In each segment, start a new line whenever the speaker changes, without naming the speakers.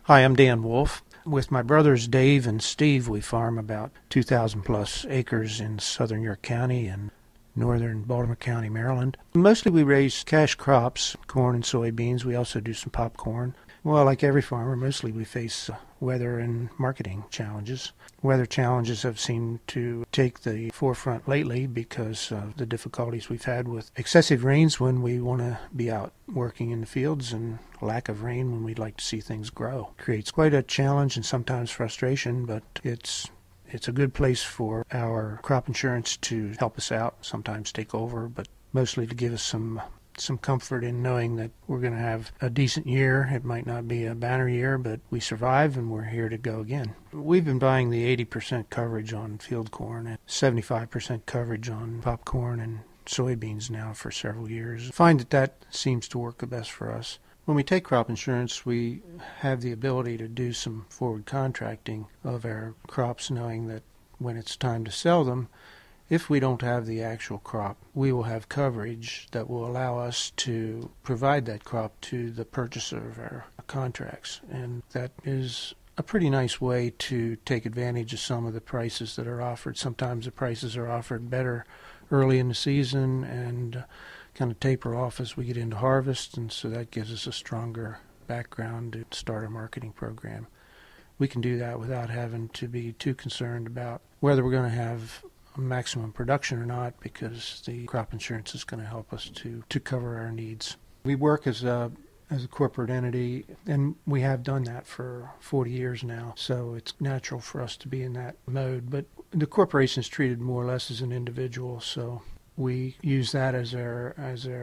Hi, I'm Dan Wolf. With my brothers Dave and Steve, we farm about 2,000 plus acres in southern York County and northern Baltimore County, Maryland. Mostly we raise cash crops, corn and soybeans. We also do some popcorn. Well, like every farmer, mostly we face weather and marketing challenges. Weather challenges have seemed to take the forefront lately because of the difficulties we've had with excessive rains when we want to be out working in the fields and lack of rain when we'd like to see things grow. It creates quite a challenge and sometimes frustration, but it's a good place for our crop insurance to help us out, sometimes take over, but mostly to give us some comfort in knowing that we're going to have a decent year. It might not be a banner year, but we survive and we're here to go again. We've been buying the 80% coverage on field corn and 75% coverage on popcorn and soybeans now for several years. I find that seems to work the best for us. When we take crop insurance, we have the ability to do some forward contracting of our crops, knowing that when it's time to sell them, if we don't have the actual crop, we will have coverage that will allow us to provide that crop to the purchaser of our contracts. And that is a pretty nice way to take advantage of some of the prices that are offered. Sometimes the prices are offered better early in the season and kind of taper off as we get into harvest, and so that gives us a stronger background to start a marketing program. We can do that without having to be too concerned about whether we're going to have maximum production or not, because the crop insurance is going to help us to cover our needs. We work as a corporate entity, and we have done that for 40 years now, so it's natural for us to be in that mode. But the corporation is treated more or less as an individual, so we use that as our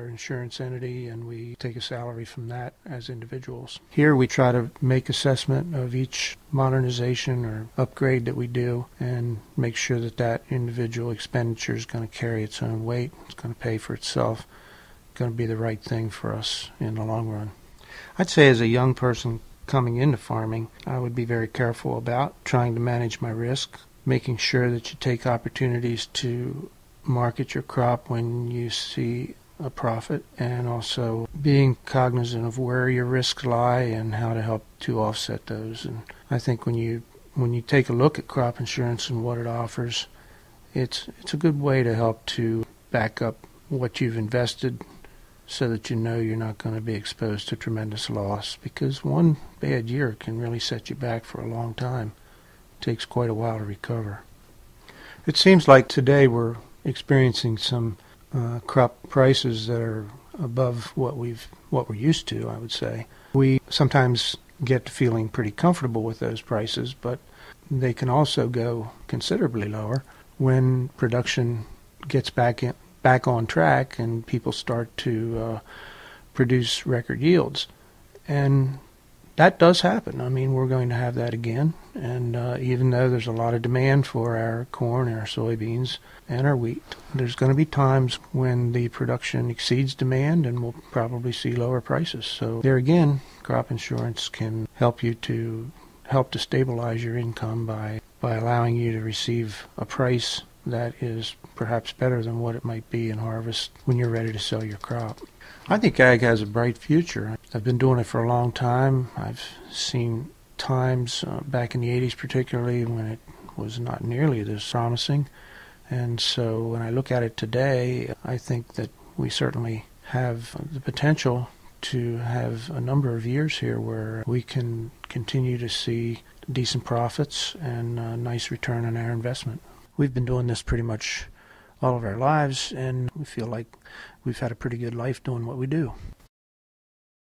insurance entity, and we take a salary from that as individuals. Here we try to make assessment of each modernization or upgrade that we do and make sure that that individual expenditure is going to carry its own weight, it's going to pay for itself, going to be the right thing for us in the long run. I'd say as a young person coming into farming, I would be very careful about trying to manage my risk, making sure that you take opportunities to market your crop when you see a profit, and also being cognizant of where your risks lie and how to help to offset those. And I think when you take a look at crop insurance and what it offers, it's a good way to help to back up what you've invested so that you know you're not going to be exposed to tremendous loss, because one bad year can really set you back for a long time. It takes quite a while to recover. It seems like today we're experiencing some crop prices that are above what we're used to, I would say. We sometimes get to feeling pretty comfortable with those prices, but they can also go considerably lower when production gets back on track and people start to produce record yields. And that does happen. I mean, we're going to have that again. And even though there's a lot of demand for our corn, our soybeans, and our wheat, there's going to be times when the production exceeds demand and we'll probably see lower prices. So there again, crop insurance can help to stabilize your income by allowing you to receive a price that is perhaps better than what it might be in harvest when you're ready to sell your crop. I think ag has a bright future. I've been doing it for a long time. I've seen times back in the 80s particularly when it was not nearly this promising. And so when I look at it today, I think that we certainly have the potential to have a number of years here where we can continue to see decent profits and a nice return on our investment. We've been doing this pretty much all of our lives, and we feel like we've had a pretty good life doing what we do.